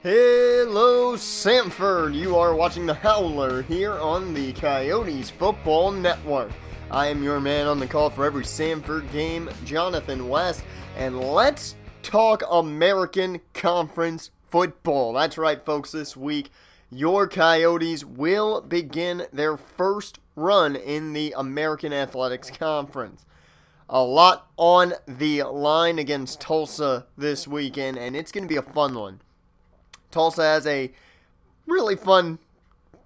Hello, Sanford! You are watching the Howler here on the Coyotes Football Network. I am your man on the call for every Sanford game, Jonathan West, and let's talk American Conference football. That's right, folks, this week your Coyotes will begin their first run in the American Athletics Conference. A lot on the line against Tulsa this weekend, and it's going to be a fun one. Tulsa has a really fun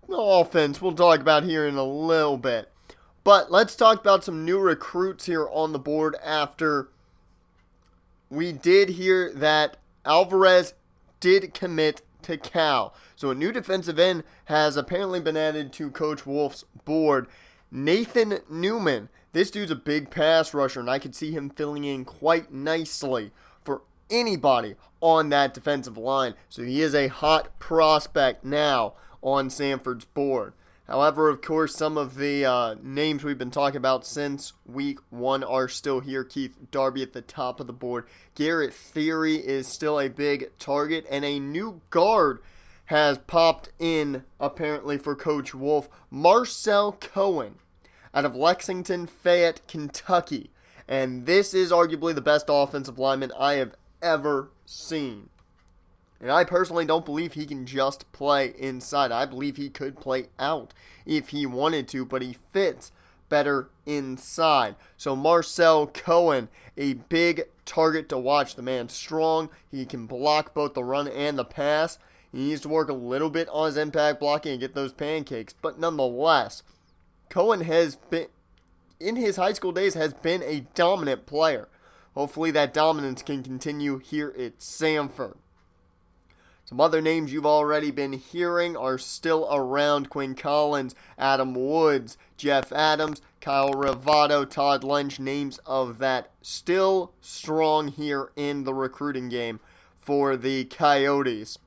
offense we'll talk about here in a little bit. But let's talk about some new recruits here on the board after we did hear that Alvarez did commit to Cal. So a new defensive end has apparently been added to Coach Wolf's board. Nathan Newman. This dude's a big pass rusher, and I could see him filling in quite nicely for anybody on that defensive line. So he is a hot prospect now on Sanford's board. However, of course, some of the names we've been talking about since week one are still here. Keith Darby at the top of the board. Garrett Theory is still a big target, and a new guard has popped in apparently for Coach Wolf. Marcel Cohen out of Lexington, Fayette, Kentucky. And this is arguably the best offensive lineman I have ever seen. And I personally don't believe he can just play inside. I believe he could play out if he wanted to, but he fits better inside. So Marcel Cohen, a big target to watch. The man's strong. He can block both the run and the pass. He needs to work a little bit on his impact blocking and get those pancakes. But nonetheless, Cohen has been, in his high school days, has been a dominant player. Hopefully that dominance can continue here at Sanford. Some other names you've already been hearing are still around: Quinn Collins, Adam Woods, Jeff Adams, Kyle Ravato, Todd Lynch, names of that. Still strong here in the recruiting game for the Coyotes.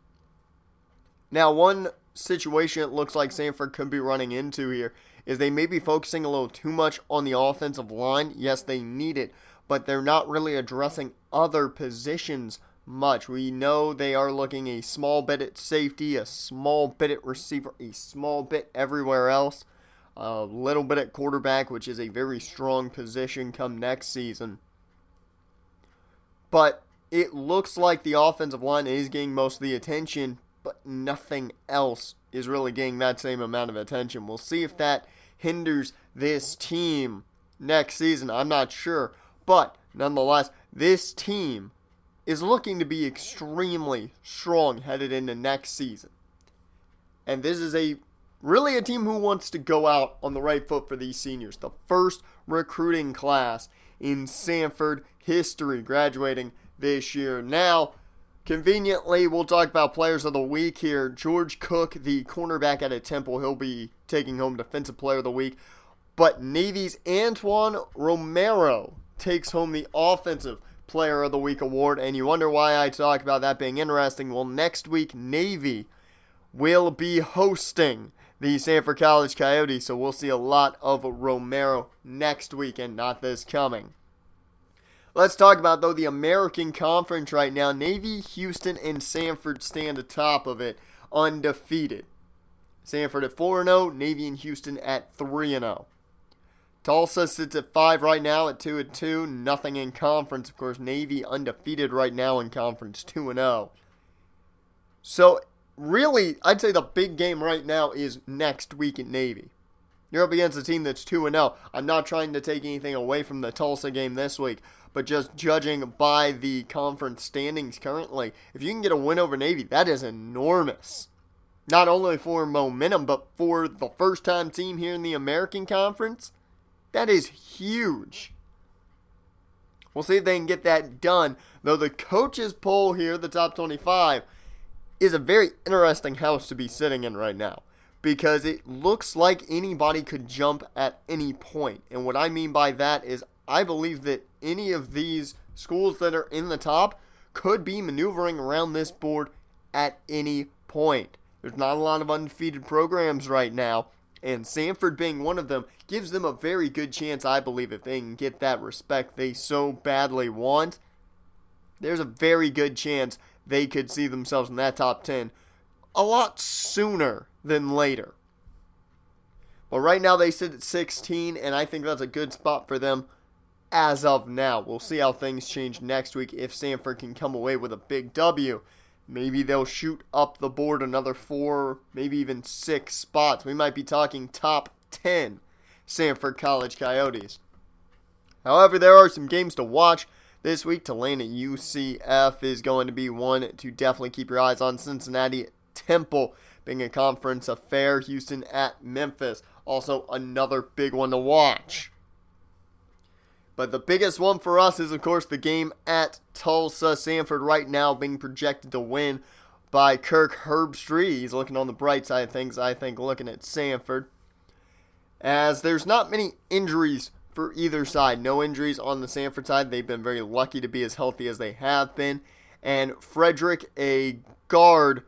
Now, one situation it looks like Sanford could be running into here is they may be focusing a little too much on the offensive line. Yes, they need it, but they're not really addressing other positions much. We know they are looking a small bit at safety, a small bit at receiver, a small bit everywhere else, a little bit at quarterback, which is a very strong position come next season. But it looks like the offensive line is getting most of the attention, but nothing else is really getting that same amount of attention. We'll see if that hinders this team next season. I'm not sure. But nonetheless, this team is looking to be extremely strong headed into next season. And this is really a team who wants to go out on the right foot for these seniors. The first recruiting class in Sanford history graduating this year. Now, conveniently, we'll talk about players of the week here. George Cook, the cornerback out of Temple, he'll be taking home Defensive Player of the Week. But Navy's Antoine Romero takes home the Offensive Player of the Week award, and you wonder why I talk about that being interesting. Well, next week, Navy will be hosting the Sanford College Coyotes, so we'll see a lot of Romero next week and not this coming. Let's talk about, though, the American Conference right now. Navy, Houston, and Sanford stand atop of it, undefeated. Sanford at 4-0, Navy and Houston at 3-0. Tulsa sits at 5 right now at 2-2. Nothing in conference. Of course, Navy undefeated right now in conference, 2-0. So, really, I'd say the big game right now is next week at Navy. You're up against a team that's 2-0. I'm not trying to take anything away from the Tulsa game this week, but just judging by the conference standings currently, if you can get a win over Navy, that is enormous. Not only for momentum, but for the first-time team here in the American Conference. That is huge. We'll see if they can get that done. Though the coaches poll here, the top 25, is a very interesting house to be sitting in right now. Because it looks like anybody could jump at any point. And what I mean by that is I believe that any of these schools that are in the top could be maneuvering around this board at any point. There's not a lot of undefeated programs right now. And Sanford being one of them gives them a very good chance, I believe, if they can get that respect they so badly want. There's a very good chance they could see themselves in that top 10 a lot sooner than later. But right now they sit at 16, and I think that's a good spot for them as of now. We'll see how things change next week if Sanford can come away with a big W. Maybe they'll shoot up the board another 4, maybe even 6 spots. We might be talking top 10 Sanford College Coyotes. However, there are some games to watch this week. Tulane at UCF is going to be one to definitely keep your eyes on. Cincinnati Temple being a conference affair. Houston at Memphis, also another big one to watch. But the biggest one for us is, of course, the game at Tulsa. Sanford right now being projected to win by Kirk Herbstreit. He's looking on the bright side of things, I think, looking at Sanford. As there's not many injuries for either side. No injuries on the Sanford side. They've been very lucky to be as healthy as they have been. And Frederick, a guard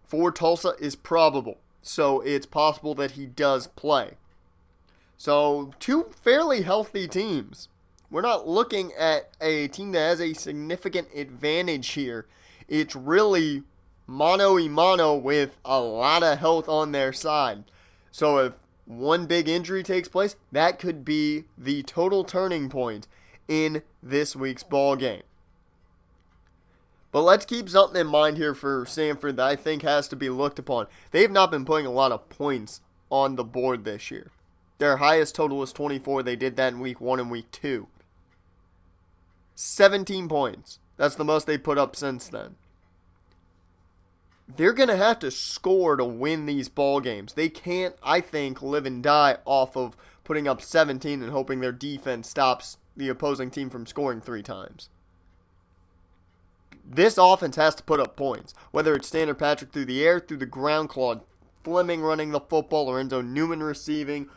for Tulsa, is probable. So it's possible that he does play. So 2 fairly healthy teams. We're not looking at a team that has a significant advantage here. It's really mano-a-mano with a lot of health on their side. So if one big injury takes place, that could be the total turning point in this week's ball game. But let's keep something in mind here for Sanford that I think has to be looked upon. They've not been putting a lot of points on the board this year. Their highest total was 24. They did that in week 1 and week 2. 17 points. That's the most they put up since then. They're going to have to score to win these ball games. They can't, I think, live and die off of putting up 17 and hoping their defense stops the opposing team from scoring 3 times. This offense has to put up points, whether it's Tanner Patrick through the air, through the ground, Claude Fleming running the football, Lorenzo Newman receiving,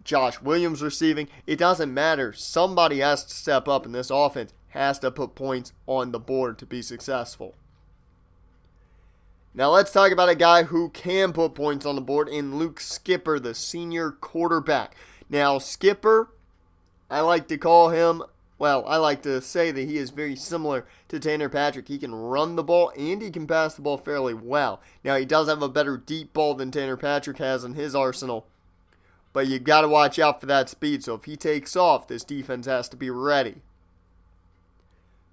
Josh Williams receiving. It doesn't matter. Somebody has to step up, and this offense has to put points on the board to be successful. Now let's talk about a guy who can put points on the board in Luke Skipper, the senior quarterback. Now Skipper, I like to say that he is very similar to Tanner Patrick. He can run the ball and he can pass the ball fairly well. Now he does have a better deep ball than Tanner Patrick has in his arsenal. But you got to watch out for that speed. So if he takes off, this defense has to be ready.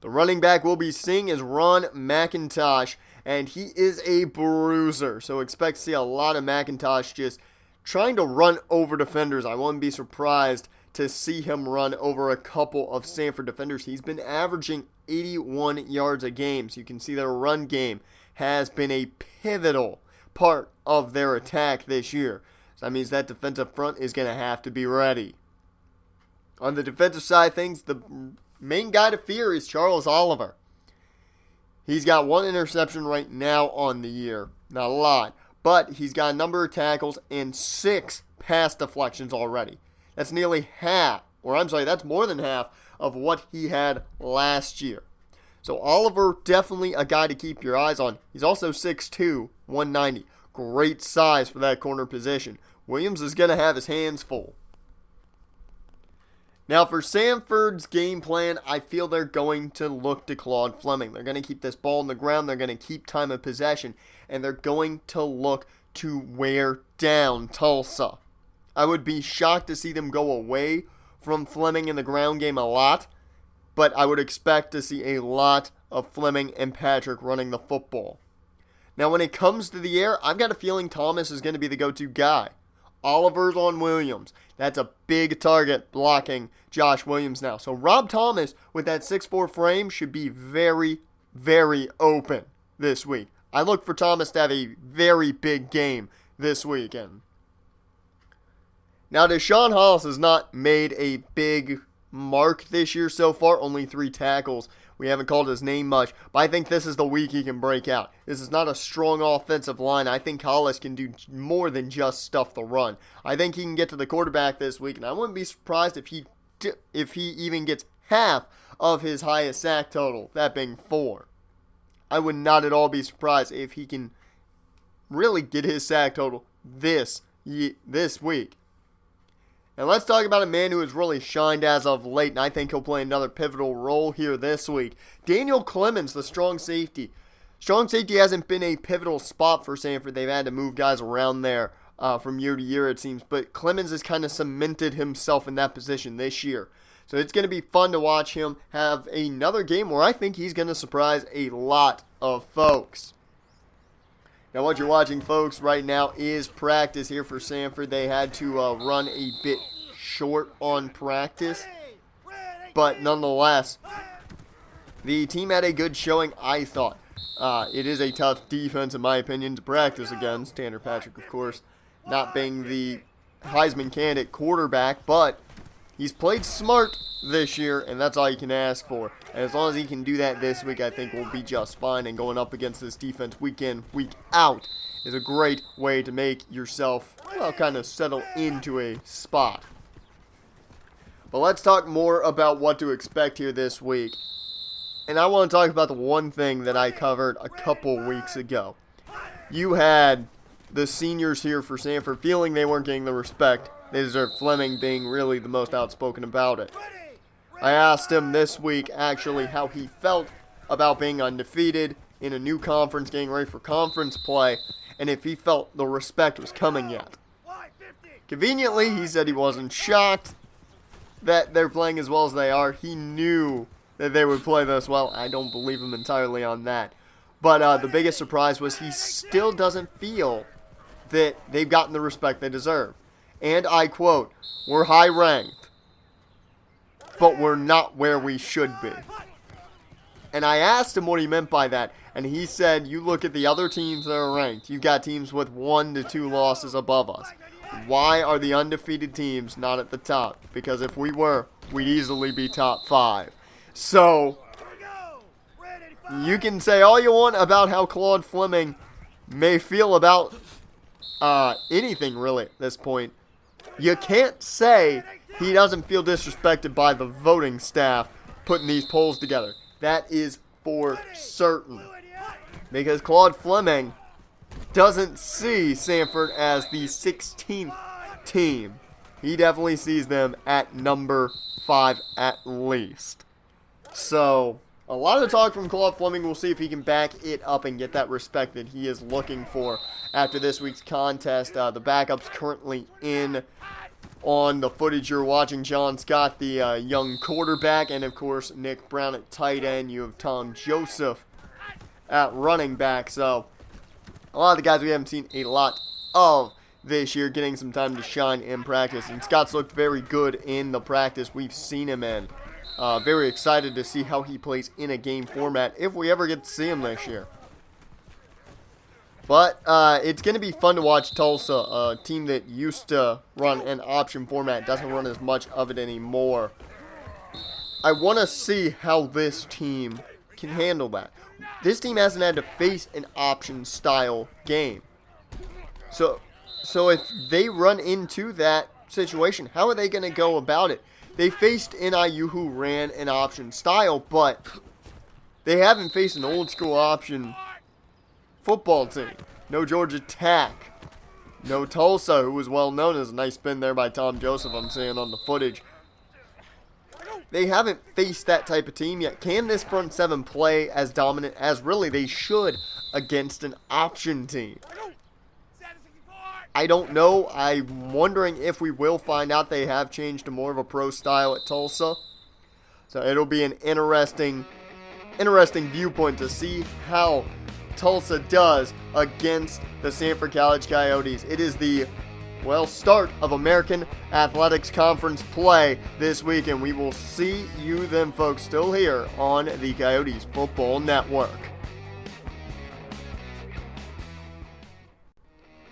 The running back we'll be seeing is Ron McIntosh, and he is a bruiser. So expect to see a lot of McIntosh just trying to run over defenders. I wouldn't be surprised to see him run over a couple of Sanford defenders. He's been averaging 81 yards a game. So you can see their run game has been a pivotal part of their attack this year. So that means that defensive front is going to have to be ready. On the defensive side of things, the main guy to fear is Charles Oliver. He's got 1 interception right now on the year. Not a lot. But he's got a number of tackles and 6 pass deflections already. That's nearly half, that's more than half of what he had last year. So Oliver, definitely a guy to keep your eyes on. He's also 6'2", 190. Great size for that corner position. Williams is going to have his hands full. Now for Sanford's game plan, I feel they're going to look to Claude Fleming. They're going to keep this ball on the ground. They're going to keep time of possession. And they're going to look to wear down Tulsa. I would be shocked to see them go away from Fleming in the ground game a lot. But I would expect to see a lot of Fleming and Patrick running the football. Now when it comes to the air, I've got a feeling Thomas is going to be the go-to guy. Oliver's on Williams. That's a big target blocking Josh Williams now. So Rob Thomas with that 6'4 frame should be very, very open this week. I look for Thomas to have a very big game this weekend. Now Deshaun Hollis has not made a big mark this year so far. Only 3 tackles. We haven't called his name much, but I think this is the week he can break out. This is not a strong offensive line. I think Hollis can do more than just stuff the run. I think he can get to the quarterback this week, and I wouldn't be surprised if he even gets half of his highest sack total, that being 4. I would not at all be surprised if he can really get his sack total this week. And let's talk about a man who has really shined as of late, and I think he'll play another pivotal role here this week. Daniel Clemens, the strong safety. strong safety hasn't been a pivotal spot for Sanford. They've had to move guys around there from year to year, it seems. But Clemens has kind of cemented himself in that position this year. So it's going to be fun to watch him have another game where I think he's going to surprise a lot of folks. Now what you're watching, folks, right now is practice here for Sanford. They had to run a bit short on practice. But nonetheless, the team had a good showing, I thought. It is a tough defense, in my opinion, to practice against. Tanner Patrick, of course, not being the Heisman candidate quarterback, but he's played smart this year, and that's all you can ask for. And as long as he can do that this week, I think we'll be just fine. And going up against this defense week in, week out is a great way to make yourself, well, kind of settle into a spot. But let's talk more about what to expect here this week. And I want to talk about the one thing that I covered a couple weeks ago. You had the seniors here for Sanford feeling they weren't getting the respect they deserve, Fleming being really the most outspoken about it. I asked him this week, actually, how he felt about being undefeated in a new conference, getting ready for conference play, and if he felt the respect was coming yet. Conveniently, he said he wasn't shocked that they're playing as well as they are. He knew that they would play this well. I don't believe him entirely on that. But the biggest surprise was he still doesn't feel that they've gotten the respect they deserve. And I quote, "We're high ranked, but we're not where we should be." And I asked him what he meant by that, and he said, you look at the other teams that are ranked. You've got teams with 1 to 2 losses above us. Why are the undefeated teams not at the top? Because if we were, we'd easily be top 5. So, you can say all you want about how Claude Fleming may feel about anything really at this point. You can't say he doesn't feel disrespected by the voting staff putting these polls together. That is for certain. Because Claude Fleming doesn't see Sanford as the 16th team. He definitely sees them at number 5 at least. So, a lot of talk from Claude Fleming. We'll see if he can back it up and get that respect that he is looking for after this week's contest. The backup's currently in on the footage you're watching. John Scott, the young quarterback, and of course Nick Brown at tight end. You have Tom Joseph at running back. So, a lot of the guys we haven't seen a lot of this year getting some time to shine in practice. And Scott's looked very good in the practice we've seen him in. Very excited to see how he plays in a game format if we ever get to see him this year. But it's going to be fun to watch Tulsa, a team that used to run an option format, doesn't run as much of it anymore. I want to see how this team can handle that. This team hasn't had to face an option style game. So if they run into that situation, how are they going to go about it? They faced NIU, who ran an option style, but they haven't faced an old school option football team. No Georgia Tech. No Tulsa, who was well known as a nice spin there by Tom Joseph, I'm seeing on the footage. They haven't faced that type of team yet. Can this front seven play as dominant as really they should against an option team? I don't know. I'm wondering if we will find out. They have changed to more of a pro style at Tulsa. So it'll be an interesting viewpoint to see how Tulsa does against the Sanford College Coyotes. It is the, start of American Athletics Conference play this week, and we will see you then, folks, still here on the Coyotes Football Network.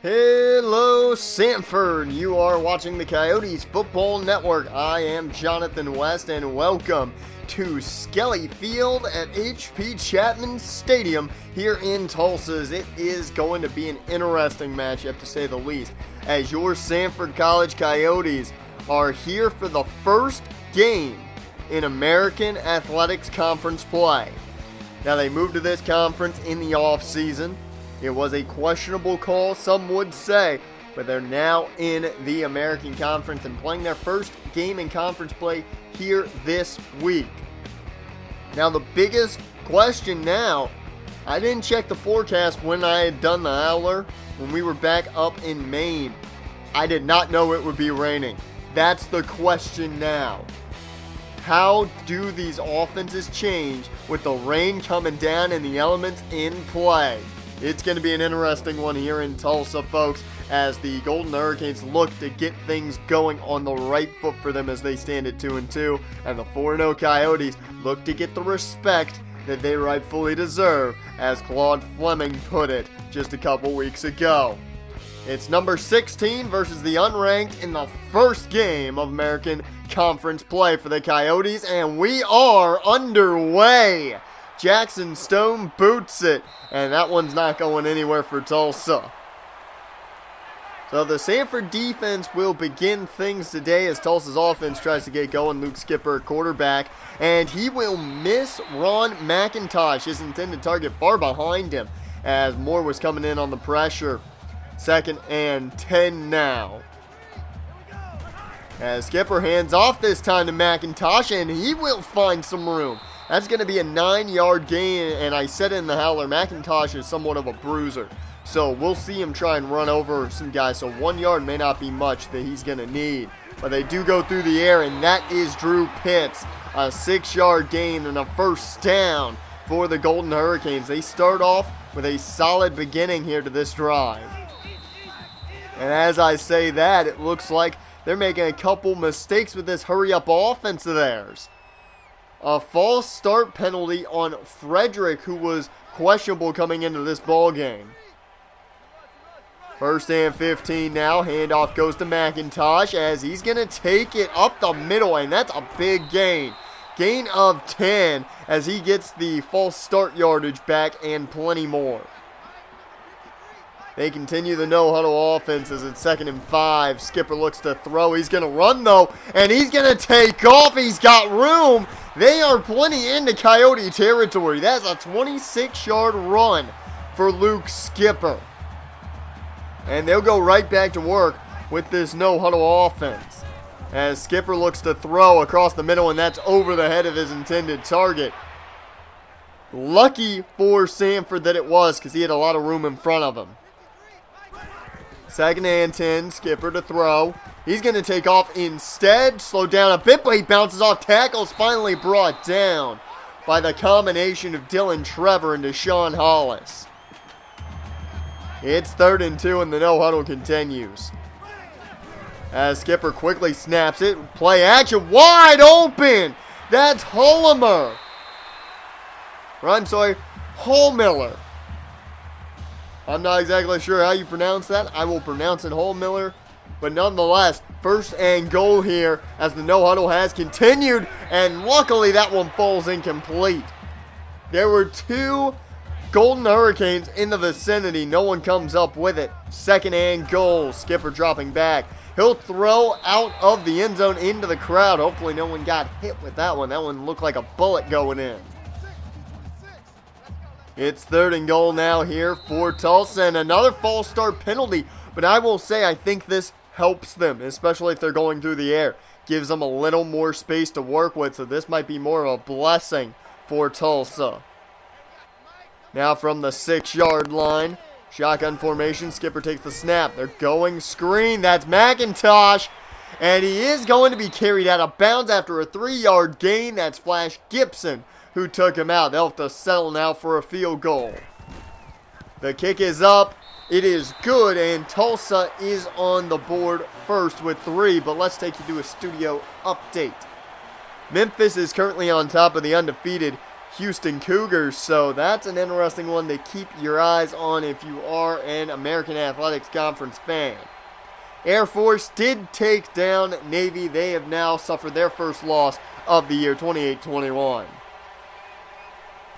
Hello, Sanford. You are watching the Coyotes Football Network. I am Jonathan West, and welcome to Skelly Field at H.P. Chapman Stadium here in Tulsa. It is going to be an interesting matchup, to say the least, as your Sanford College Coyotes are here for the first game in American Athletics Conference play. Now, they moved to this conference in the offseason. It was a questionable call, some would say, but they're now in the American Conference and playing their first game in conference play here this week. Now, the biggest question now I didn't check the forecast when I had done the Howler, when we were back up in Maine. I did not know it would be raining. That's the question now. How do these offenses change with the rain coming down and the elements in play? It's going to be an interesting one here in Tulsa, folks, as the Golden Hurricanes look to get things going on the right foot for them as they stand at 2-2, and the 4-0 Coyotes look to get the respect that they rightfully deserve, as Claude Fleming put it just a couple weeks ago. It's number 16 versus the unranked in the first game of American Conference play for the Coyotes, and we are underway. Jackson Stone boots it, and that one's not going anywhere for Tulsa. So the Sanford defense will begin things today as Tulsa's offense tries to get going. Luke Skipper, quarterback, and he will miss Ron McIntosh, his intended target, far behind him as Moore was coming in on the pressure. 2nd and 10 now. As Skipper hands off this time to McIntosh, and he will find some room. That's going to be a 9-yard gain, and I said in the Howler, McIntosh is somewhat of a bruiser. So we'll see him try and run over some guys. So 1 yard may not be much that he's going to need. But they do go through the air, and that is Drew Pitts. A 6-yard gain and a first down for the Golden Hurricanes. They start off with a solid beginning here to this drive. And as I say that, it looks like they're making a couple mistakes with this hurry-up offense of theirs. A false start penalty on Frederick, who was questionable coming into this ball game. 1st and 15 now. Handoff goes to McIntosh as he's going to take it up the middle, and that's a big gain. Gain of 10 as he gets the false start yardage back and plenty more. They continue the no-huddle offense as it's 2nd and 5. Skipper looks to throw. He's going to run, though, and he's going to take off. He's got room. They are plenty into Coyote territory. That's a 26-yard run for Luke Skipper. And they'll go right back to work with this no-huddle offense. As Skipper looks to throw across the middle, and that's over the head of his intended target. Lucky for Sanford that it was, because he had a lot of room in front of him. 2nd and 10, Skipper to throw. He's going to take off instead. Slow down a bit, but he bounces off tackles. Finally brought down by the combination of Dylan Trevor and Deshaun Hollis. It's 3rd and 2, and the no-huddle continues. As Skipper quickly snaps it. Play action, wide open. That's Holmiller. Holmiller. I'm not exactly sure how you pronounce that. I will pronounce it Holmiller. But nonetheless, 1st and goal here as the no-huddle has continued. And luckily that one falls incomplete. There were 2 Golden Hurricanes in the vicinity. No one comes up with it. 2nd and goal. Skipper dropping back. He'll throw out of the end zone into the crowd. Hopefully no one got hit with that one. That one looked like a bullet going in. It's 3rd and goal now here for Tulsa, and another false start penalty. But I will say I think this helps them, especially if they're going through the air. Gives them a little more space to work with, so this might be more of a blessing for Tulsa. Now from the 6-yard line, shotgun formation, Skipper takes the snap. They're going screen, that's McIntosh. And he is going to be carried out of bounds after a 3-yard gain. That's Flash Gibson who took him out. They'll have to settle now for a field goal. The kick is up. It is good, and Tulsa is on the board first with 3. But let's take you to a studio update. Memphis is currently on top of the undefeated Houston Cougars, so that's an interesting one to keep your eyes on if you are an American Athletics Conference fan. Air Force did take down Navy. They have now suffered their first loss of the year, 28-21.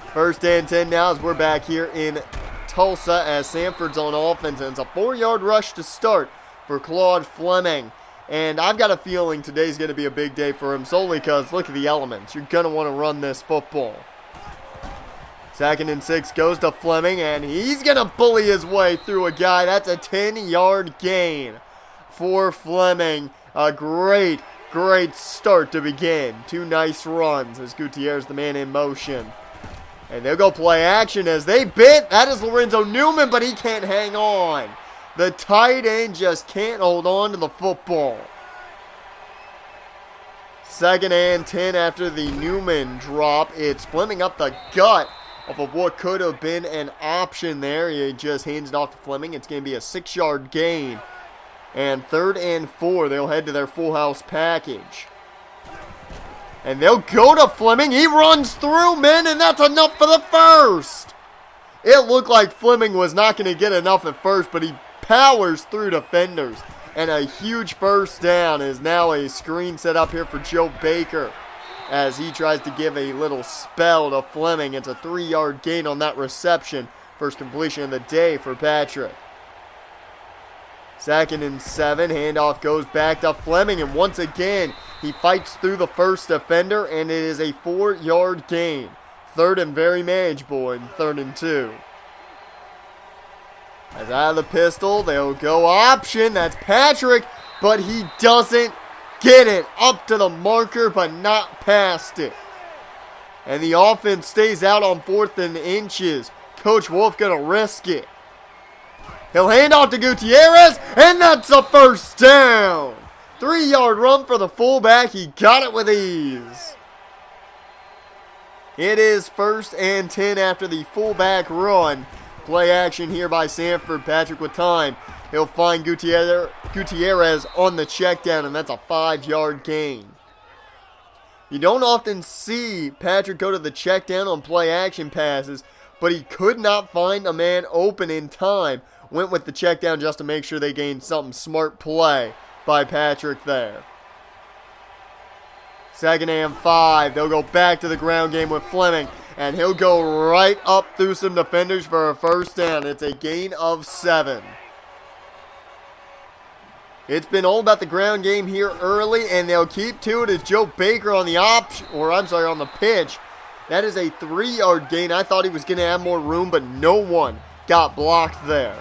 1st and 10 now as we're back here in Tulsa as Sanford's on offense, and it's a 4-yard rush to start for Claude Fleming. And I've got a feeling today's going to be a big day for him, solely because look at the elements. You're going to want to run this football. 2nd and 6 goes to Fleming, and he's going to bully his way through a guy. That's a 10-yard gain for Fleming. A great start to begin. 2 nice runs as Gutierrez, the man in motion. And they'll go play action as they bit. That is Lorenzo Newman, but he can't hang on. The tight end just can't hold on to the football. 2nd and 10 after the Newman drop. It's Fleming up the gut of what could have been an option there. He just hands it off to Fleming. It's going to be a 6-yard gain. And 3rd and 4, they'll head to their full house package. And they'll go to Fleming. He runs through men, and that's enough for the first. It looked like Fleming was not going to get enough at first, but he powers through defenders. And a huge first down is now a screen set up here for Joe Baker as he tries to give a little spell to Fleming. It's a 3-yard gain on that reception. First completion of the day for Patrick. 2nd and 7, handoff goes back to Fleming, and once again, he fights through the first defender, and it is a 4-yard gain. 3rd and very manageable, and 3rd and 2. As out of the pistol, they'll go option. That's Patrick, but he doesn't get it. Up to the marker, but not past it. And the offense stays out on 4th and inches. Coach Wolf gonna risk it. He'll hand off to Gutierrez, and that's a first down. 3-yard run for the fullback. He got it with ease. It is 1st and 10 after the fullback run. Play action here by Sanford. Patrick with time. He'll find Gutierrez on the check down, and that's a 5-yard gain. You don't often see Patrick go to the check down on play action passes, but he could not find a man open in time. Went with the check down just to make sure they gained something smart play by Patrick there. 2nd and 5. They'll go back to the ground game with Fleming, and he'll go right up through some defenders for a first down. It's a gain of 7. It's been all about the ground game here early, and they'll keep to it as Joe Baker on the on the pitch. That is a 3-yard gain. I thought he was going to have more room, but no one got blocked there.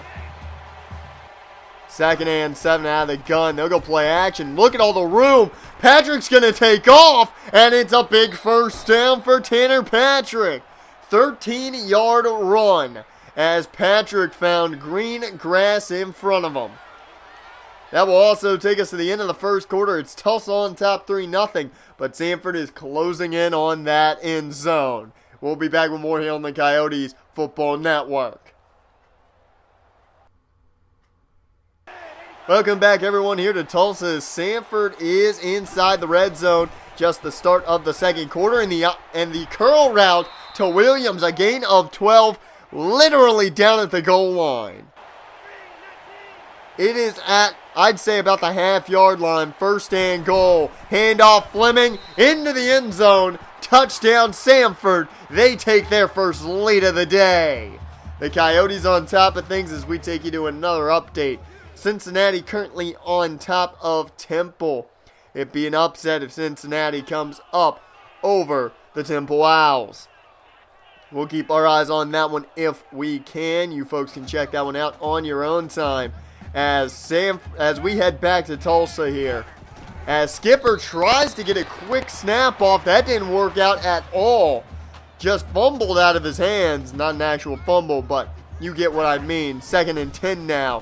2nd and 7 out of the gun. They'll go play action. Look at all the room. Patrick's going to take off, and it's a big first down for Tanner Patrick. 13-yard run as Patrick found green grass in front of him. That will also take us to the end of the first quarter. It's Tulsa on top 3-0, but Sanford is closing in on that end zone. We'll be back with more here on the Coyotes Football Network. Welcome back, everyone, here to Tulsa. Sanford is inside the red zone. Just the start of the second quarter, and the curl route to Williams, a gain of 12, literally down at the goal line. It is at, I'd say, about the half-yard line. 1st and goal. Handoff Fleming into the end zone. Touchdown Sanford. They take their first lead of the day. The Coyotes on top of things as we take you to another update. Cincinnati currently on top of Temple. It'd be an upset if Cincinnati comes up over the Temple Owls. We'll keep our eyes on that one if we can. You folks can check that one out on your own time. As we head back to Tulsa here. As Skipper tries to get a quick snap off. That didn't work out at all. Just fumbled out of his hands. Not an actual fumble, but you get what I mean. 2nd and 10 now.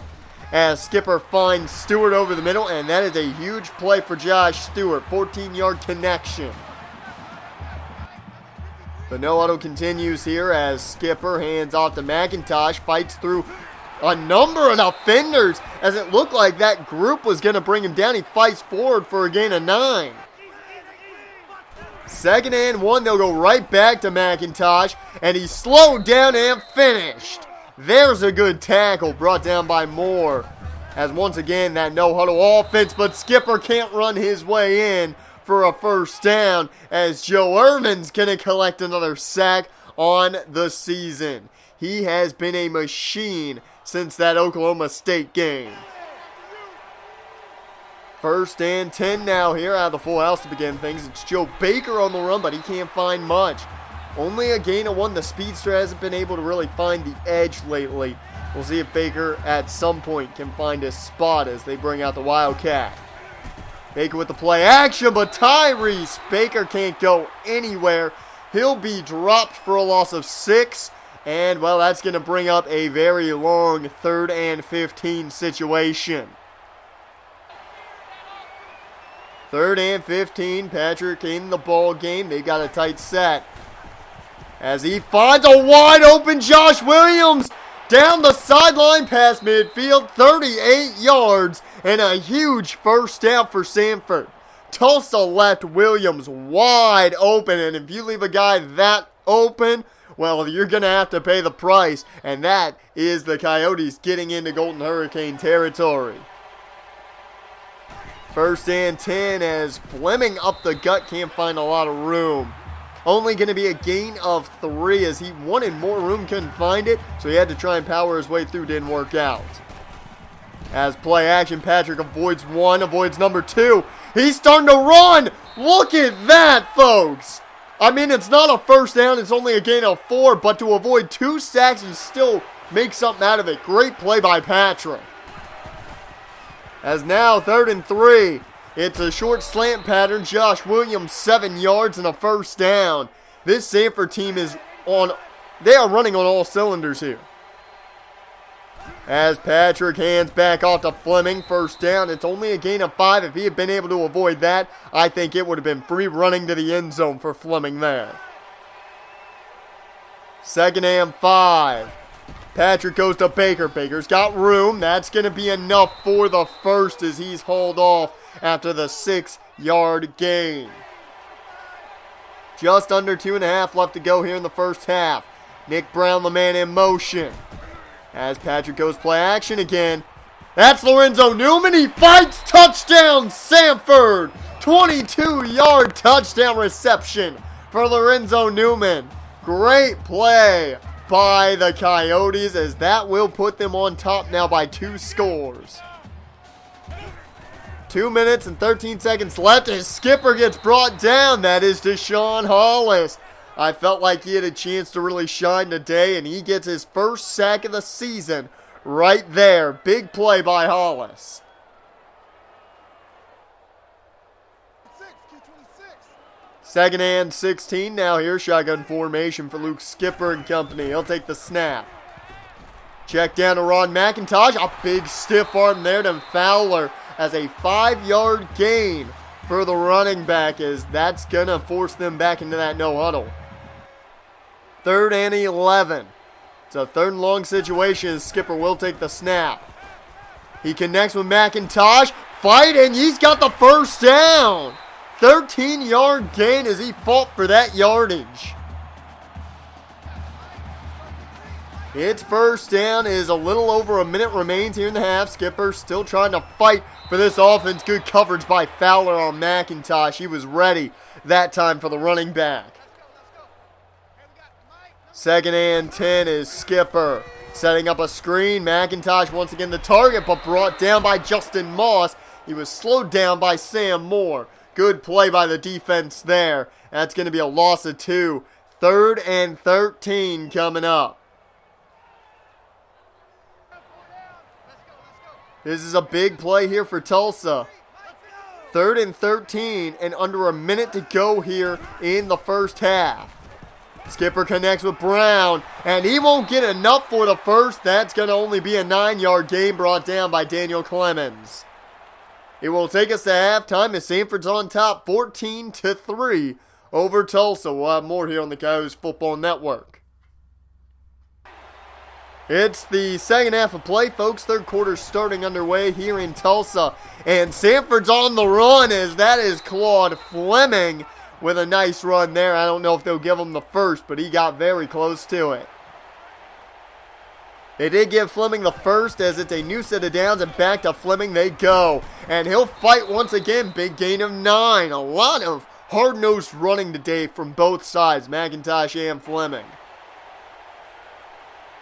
As Skipper finds Stewart over the middle, and that is a huge play for Josh Stewart. 14-yard connection. The no huddle continues here as Skipper hands off to McIntosh, fights through a number of defenders as it looked like that group was going to bring him down. He fights forward for a gain of 9. 2nd and 1, they'll go right back to McIntosh, and he's slowed down and finished. There's a good tackle brought down by Moore. As once again, that no-huddle offense, but Skipper can't run his way in for a first down as Joe Irvin's going to collect another sack on the season. He has been a machine since that Oklahoma State game. 1st and 10 now here out of the full house to begin things. It's Joe Baker on the run, but he can't find much. Only a gain of 1. The speedster hasn't been able to really find the edge lately. We'll see if Baker at some point can find his spot as they bring out the Wildcat. Baker with the play action, but Tyrese Baker can't go anywhere. He'll be dropped for a loss of 6. And, well, that's going to bring up a very long 3rd and 15 situation. 3rd and 15, Patrick in the ball game. They've got a tight set. As he finds a wide open Josh Williams down the sideline past midfield, 38 yards, and a huge first down for Sanford. Tulsa left Williams wide open, and if you leave a guy that open, well, you're going to have to pay the price, and that is the Coyotes getting into Golden Hurricane territory. 1st and 10 as Fleming up the gut, can't find a lot of room. Only going to be a gain of 3 as he wanted more room, couldn't find it, so he had to try and power his way through, didn't work out. As play action, Patrick avoids 1, avoids number 2. He's starting to run! Look at that, folks! I mean, it's not a first down, it's only a gain of 4, but to avoid 2 sacks and still make something out of it. Great play by Patrick. As now, 3rd and 3. It's a short slant pattern. Josh Williams, 7 yards and a first down. This Sanford team is they are running on all cylinders here. As Patrick hands back off to Fleming, first down. It's only a gain of 5. If he had been able to avoid that, I think it would have been free running to the end zone for Fleming there. 2nd and 5. Patrick goes to Baker. Baker's got room. That's going to be enough for the first as he's hauled off after the 6-yard gain. Just under 2.5 left to go here in the first half. Nick Brown, the man in motion. As Patrick goes play action again. That's Lorenzo Newman. He fights. Touchdown, Sanford. 22-yard touchdown reception for Lorenzo Newman. Great play by the Coyotes as that will put them on top now by 2 scores. 2 minutes and 13 seconds left as Skipper gets brought down. That is Deshaun Hollis. I felt like he had a chance to really shine today, and he gets his first sack of the season right there. Big play by Hollis. 2nd and 16 now here. Shotgun formation for Luke Skipper and company. He'll take the snap. Check down to Ron McIntosh. A big stiff arm there to Fowler as a 5-yard gain for the running back, as that's going to force them back into that no huddle. 3rd and 11. It's a 3rd and long situation. Skipper will take the snap. He connects with McIntosh. Fight, and he's got the first down. 13-yard gain as he fought for that yardage. It's first down. Is a little over a minute remains here in the half. Skipper still trying to fight for this offense. Good coverage by Fowler on McIntosh. He was ready that time for the running back. 2nd and 10 is Skipper setting up a screen. McIntosh once again the target, but brought down by Justin Moss. He was slowed down by Sam Moore. Good play by the defense there. That's going to be a loss of 2. 3rd and 13 coming up. This is a big play here for Tulsa. 3rd and 13 and under a minute to go here in the first half. Skipper connects with Brown, and he won't get enough for the first. That's going to only be a 9-yard gain brought down by Daniel Clemens. It will take us to halftime as Sanford's on top 14-3 over Tulsa. We'll have more here on the Coyotes Football Network. It's the second half of play, folks. Third quarter starting underway here in Tulsa. And Sanford's on the run as that is Claude Fleming with a nice run there. I don't know if they'll give him the first, but he got very close to it. They did give Fleming the first as it's a new set of downs, and back to Fleming they go. And he'll fight once again. Big gain of 9. A lot of hard-nosed running today from both sides, McIntosh and Fleming.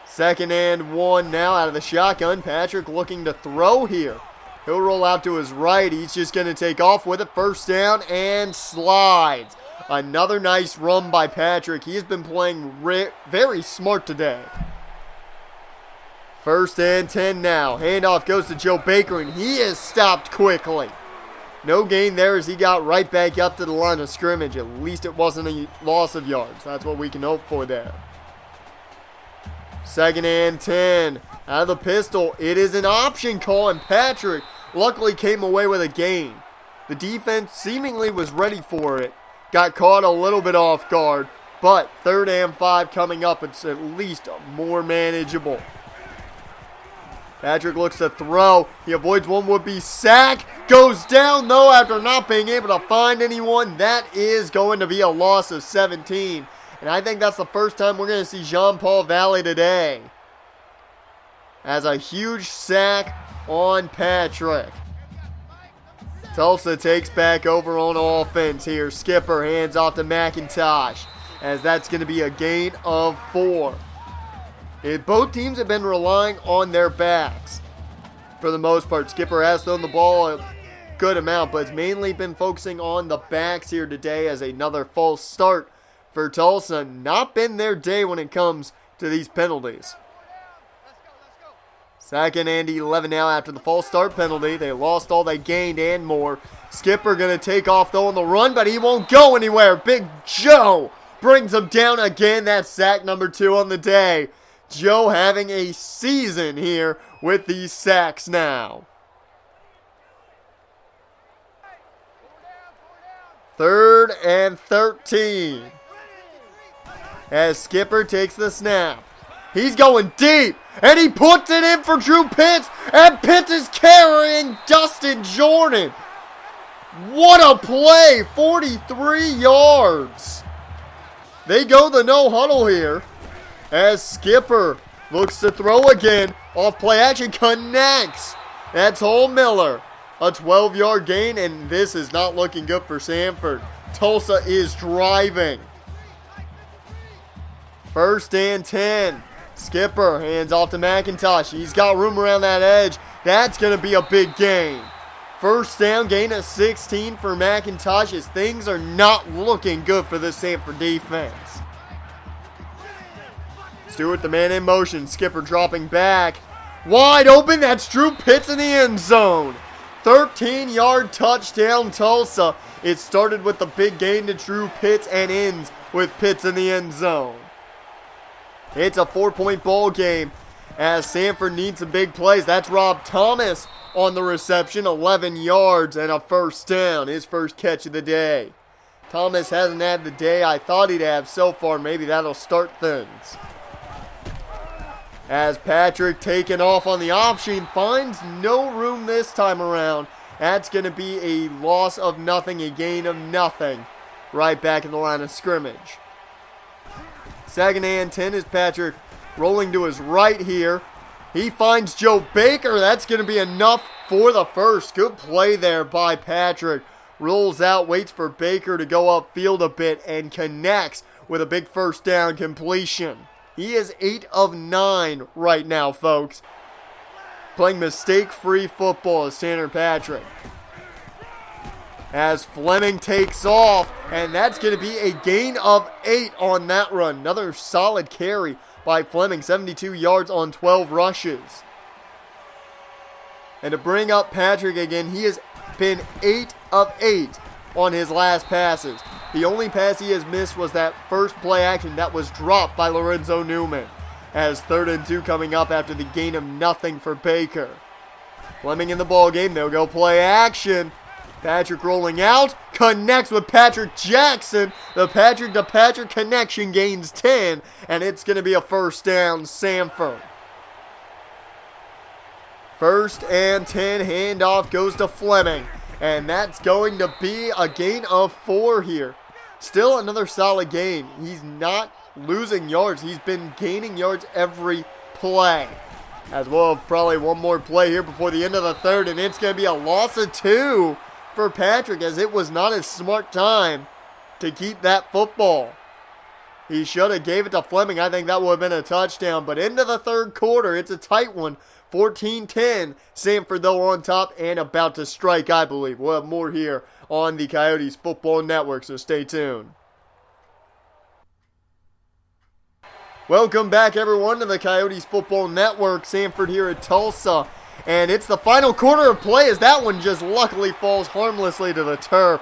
2nd and 1 now out of the shotgun. Patrick looking to throw here. He'll roll out to his right. He's just going to take off with it. First down and slides. Another nice run by Patrick. He's been playing very smart today. 1st and 10 now. Handoff goes to Joe Baker, and he is stopped quickly. No gain there as he got right back up to the line of scrimmage. At least it wasn't a loss of yards. That's what we can hope for there. 2nd and 10. Out of the pistol. It is an option call, and Patrick luckily came away with a gain. The defense seemingly was ready for it. Got caught a little bit off guard. But 3rd and 5 coming up. It's at least more manageable. Patrick looks to throw. He avoids one would-be sack. Goes down, though, after not being able to find anyone. That is going to be a loss of 17. And I think that's the first time we're going to see Jean-Paul Valley today. As a huge sack on Patrick. Tulsa takes back over on offense here. Skipper hands off to McIntosh. As that's going to be a gain of 4. Both teams have been relying on their backs for the most part. Skipper has thrown the ball a good amount, but it's mainly been focusing on the backs here today as another false start for Tulsa. Not been their day when it comes to these penalties. 2nd and 11 now after the false start penalty. They lost all they gained and more. Skipper going to take off though on the run, but he won't go anywhere. Big Joe brings him down again. That's sack number 2 on the day. Joe having a season here with these sacks now. 3rd and 13. As Skipper takes the snap. He's going deep, and he puts it in for Drew Pitts, and Pitts is carrying Dustin Jordan. What a play, 43 yards. They go the no huddle here. As Skipper looks to throw again. Off play action connects. That's Hole Miller. A 12-yard gain, and this is not looking good for Sanford. Tulsa is driving. 1st and 10. Skipper hands off to McIntosh. He's got room around that edge. That's going to be a big gain. 1st down, gain of 16 for McIntosh as things are not looking good for the Sanford defense. Stewart, the man in motion. Skipper dropping back. Wide open. That's Drew Pitts in the end zone. 13-yard touchdown, Tulsa. It started with the big gain to Drew Pitts and ends with Pitts in the end zone. It's a 4-point ball game as Sanford needs some big plays. That's Rob Thomas on the reception. 11 yards and a 1st down. His first catch of the day. Thomas hasn't had the day I thought he'd have so far. Maybe that'll start things. As Patrick taking off on the option, finds no room this time around. That's going to be a loss of nothing, a gain of nothing. Right back in the line of scrimmage. 2nd and 10 is Patrick rolling to his right here. He finds Joe Baker. That's going to be enough for the first. Good play there by Patrick. Rolls out, waits for Baker to go upfield a bit, and connects with a big 1st down completion. He is 8 of 9 right now, folks. Playing mistake-free football is Tanner Patrick. As Fleming takes off, and that's going to be a gain of 8 on that run. Another solid carry by Fleming, 72 yards on 12 rushes. And to bring up Patrick again, he has been 8 of 8 on his last passes. The only pass he has missed was that first play action that was dropped by Lorenzo Newman. As 3rd and 2 coming up after the gain of nothing for Baker. Fleming in the ball game. They'll go play action. Patrick rolling out. Connects with Patrick Jackson. The Patrick to Patrick connection gains 10. And it's going to be a 1st down, Sanford. 1st and 10. Handoff goes to Fleming. And that's going to be a gain of 4 here. Still another solid gain. He's not losing yards. He's been gaining yards every play. As well, probably one more play here before the end of the 3rd. And it's going to be a loss of 2 for Patrick, as it was not a smart time to keep that football. He should have gave it to Fleming. I think that would have been a touchdown. But into the 3rd quarter, it's a tight one. 14-10. Sanford, though, on top and about to strike, I believe. We'll have more here on the Coyotes Football Network, so stay tuned. Welcome back, everyone, to the Coyotes Football Network. Sanford here at Tulsa. And it's the final quarter of play as that one just luckily falls harmlessly to the turf.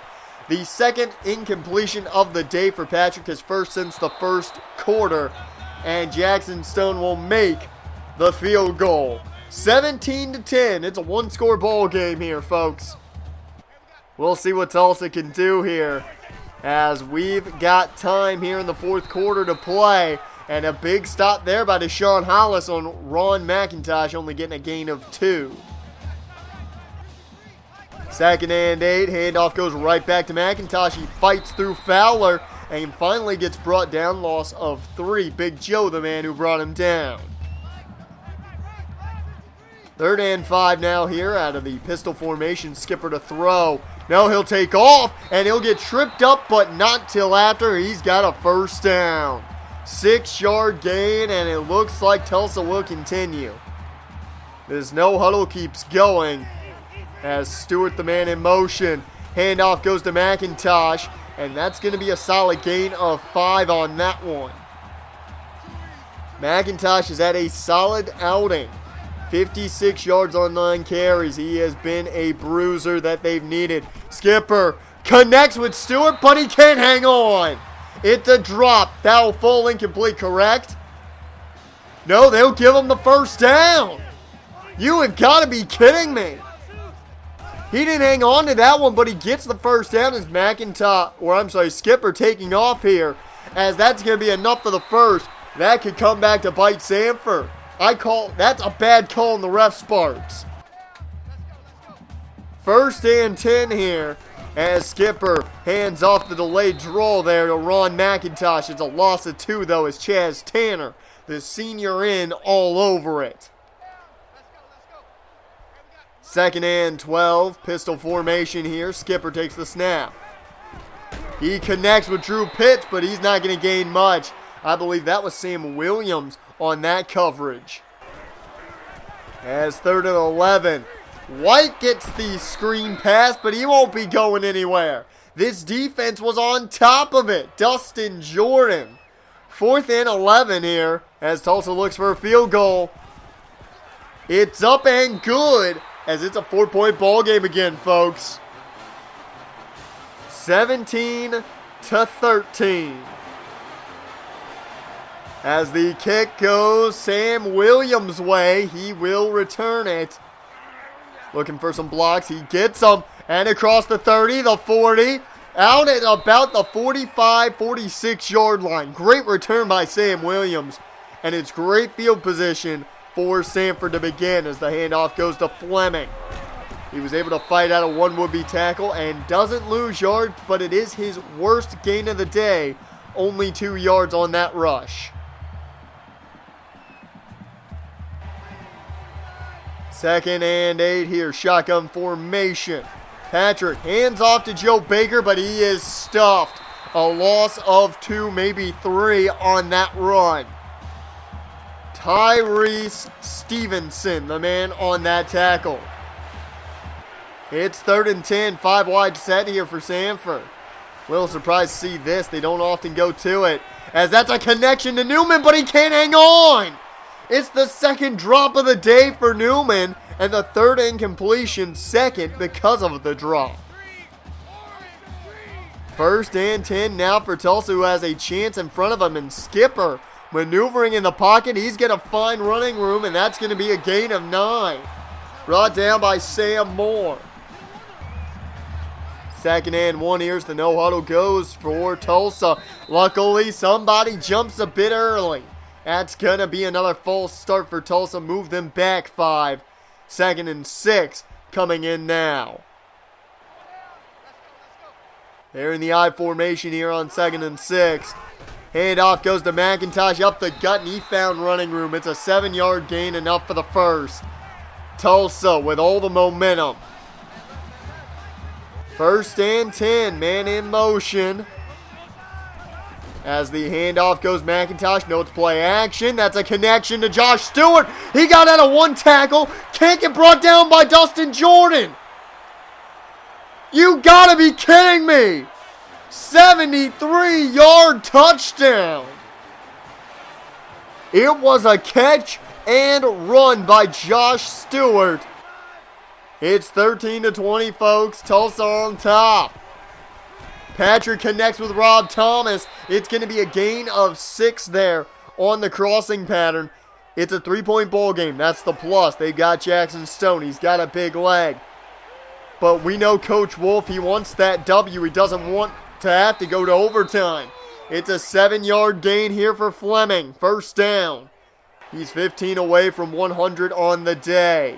The second incompletion of the day for Patrick, his first since the first quarter. And Jackson Stone will make the field goal. 17-10. It's a one-score ball game here, folks. We'll see what Tulsa can do here as we've got time here in the fourth quarter to play. And a big stop there by Deshaun Hollis on Ron McIntosh, only getting a gain of 2. 2nd and 8. Handoff goes right back to McIntosh. He fights through Fowler and finally gets brought down. Loss of 3. Big Joe, the man who brought him down. 3rd and 5 now here out of the pistol formation. Skipper to throw. No, he'll take off and he'll get tripped up, but not till after he's got a first down. 6-yard gain, and it looks like Tulsa will continue. This no huddle keeps going as Stewart, the man in motion. Handoff goes to McIntosh, and that's going to be a solid gain of 5 on that one. McIntosh has had a solid outing. 56 yards on 9 carries. He has been a bruiser that they've needed. Skipper connects with Stewart, but he can't hang on. It's a drop. That will fall incomplete, correct? No, they'll give him the first down. You have got to be kidding me. He didn't hang on to that one, but he gets the first down as Skipper taking off here, as that's going to be enough for the first. That could come back to bite Sanford. That's a bad call in the ref's parts. 1st and 10 here as Skipper hands off the delayed draw there to Ron McIntosh. It's a loss of 2, though, as Chaz Tanner, the senior, in all over it. 2nd and 12, pistol formation here. Skipper takes the snap. He connects with Drew Pitts, but he's not going to gain much. I believe that was Sam Williams on that coverage. As 3rd and 11. White gets the screen pass, but he won't be going anywhere. This defense was on top of it. Dustin Jordan. 4th and 11 here as Tulsa looks for a field goal. It's up and good as it's a 4-point ball game again, folks. 17-13. As the kick goes Sam Williams' way, he will return it. Looking for some blocks. He gets them. And across the 30, the 40. Out at about the 45, 46-yard line. Great return by Sam Williams. And it's great field position for Sanford to begin as the handoff goes to Fleming. He was able to fight out of one would-be tackle and doesn't lose yards, but it is his worst gain of the day. Only 2 yards on that rush. 2nd and 8 here, shotgun formation. Patrick hands off to Joe Baker, but he is stuffed. A loss of 2, maybe 3 on that run. Tyrese Stevenson, the man on that tackle. It's 3rd and 10, 5 wide set here for Sanford. A little surprised to see this. They don't often go to it, as that's a connection to Newman, but he can't hang on. It's the 2nd drop of the day for Newman, and the 3rd incompletion, 2nd because of the drop. 1st and 10 now for Tulsa, who has a chance in front of him, and Skipper maneuvering in the pocket. He's going to find running room, and that's going to be a gain of 9. Brought down by Sam Moore. 2nd and 1, here's the no huddle goes for Tulsa. Luckily, somebody jumps a bit early. That's going to be another false start for Tulsa. Move them back 5. 2nd and 6 coming in now. They're in the I formation here on 2nd and 6. Handoff goes to McIntosh up the gut, and he found running room. It's a 7-yard gain, enough for the first. Tulsa with all the momentum. 1st and 10, man in motion. As the handoff goes McIntosh, no, it's play action. That's a connection to Josh Stewart. He got out of one tackle. Can't get brought down by Dustin Jordan. You gotta be kidding me. 73-yard touchdown. It was a catch and run by Josh Stewart. It's 13-20, folks. Tulsa on top. Patrick connects with Rob Thomas. It's going to be a gain of 6 there on the crossing pattern. It's a 3-point ball game. That's the plus. They got Jackson Stone. He's got a big leg. But we know Coach Wolf, he wants that W. He doesn't want to have to go to overtime. It's a 7-yard gain here for Fleming. First down. He's 15 away from 100 on the day.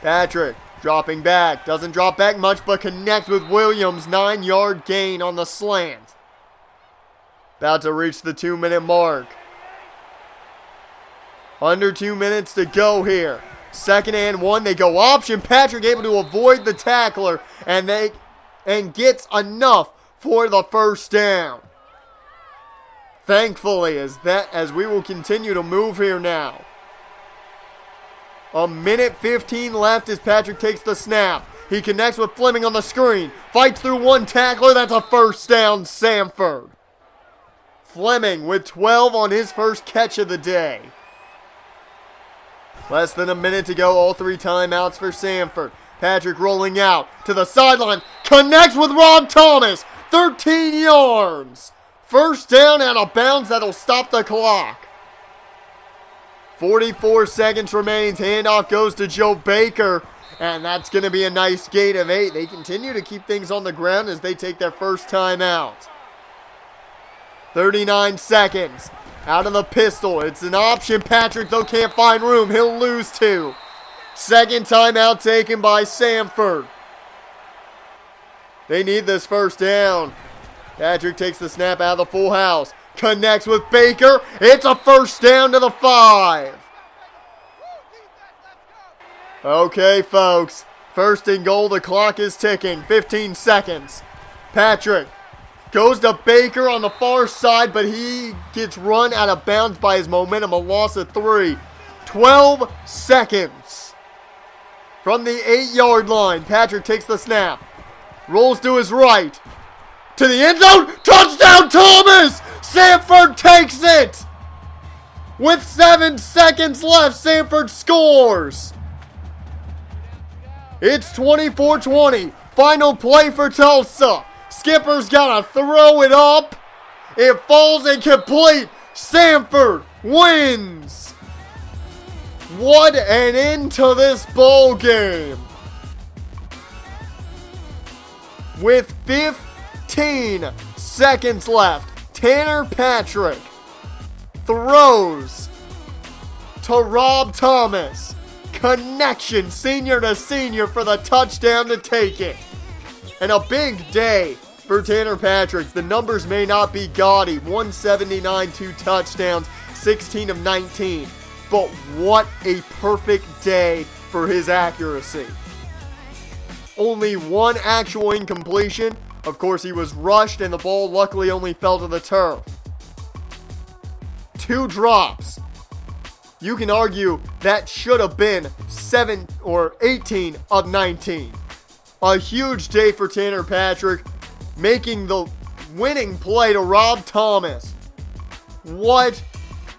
Patrick dropping back. Doesn't drop back much, but connects with Williams. 9-yard gain on the slant. About to reach the 2-minute mark. Under 2 minutes to go here. 2nd and 1. They go option. Patrick able to avoid the tackler and gets enough for the first down. Thankfully, as we will continue to move here now. A minute 15 left as Patrick takes the snap. He connects with Fleming on the screen. Fights through one tackler. That's a first down, Sanford. Fleming with 12 on his first catch of the day. Less than a minute to go. All 3 timeouts for Sanford. Patrick rolling out to the sideline. Connects with Rob Thomas. 13 yards. First down out of bounds. That'll stop the clock. 44 seconds remains. Handoff goes to Joe Baker. And that's going to be a nice gain of 8. They continue to keep things on the ground as they take their first time out. 39 seconds. Out of the pistol. It's an option. Patrick, though, can't find room. He'll lose 2. Second timeout taken by Sanford. They need this first down. Patrick takes the snap out of the full house. Connects with Baker. It's a first down to the 5. Okay, folks. First and goal. The clock is ticking. 15 seconds. Patrick goes to Baker on the far side, but he gets run out of bounds by his momentum. A loss of 3. 12 seconds. From the 8-yard line, Patrick takes the snap. Rolls to his right. To the end zone. Touchdown, Thomas! Sanford takes it! With 7 seconds left, Sanford scores. It's 24-20. Final play for Tulsa. Skipper's got to throw it up. It falls incomplete. Sanford wins. What an end to this ball game. With 15 seconds left, Tanner Patrick throws to Rob Thomas. Connection, senior to senior, for the touchdown to take it. And a big day for Tanner Patrick. The numbers may not be gaudy. 179, 2 touchdowns, 16 of 19. But what a perfect day for his accuracy. Only 1 actual incompletion. Of course, he was rushed and the ball luckily only fell to the turf. 2 drops. You can argue that should have been 7 or 18 of 19. A huge day for Tanner Patrick, making the winning play to Rob Thomas. What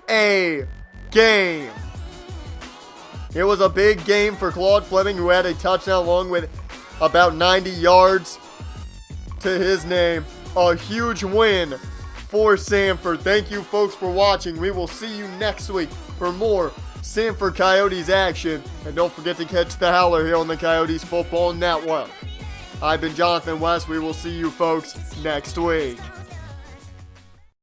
a game. It was a big game for Claude Fleming, who had a touchdown along with about 90 yards to his name. A huge win for Sanford. Thank you, folks, for watching. We will see you next week for more Sanford Coyotes action. And don't forget to catch the Howler here on the Coyotes Football Network. I've been Jonathan West. We will see you folks next week.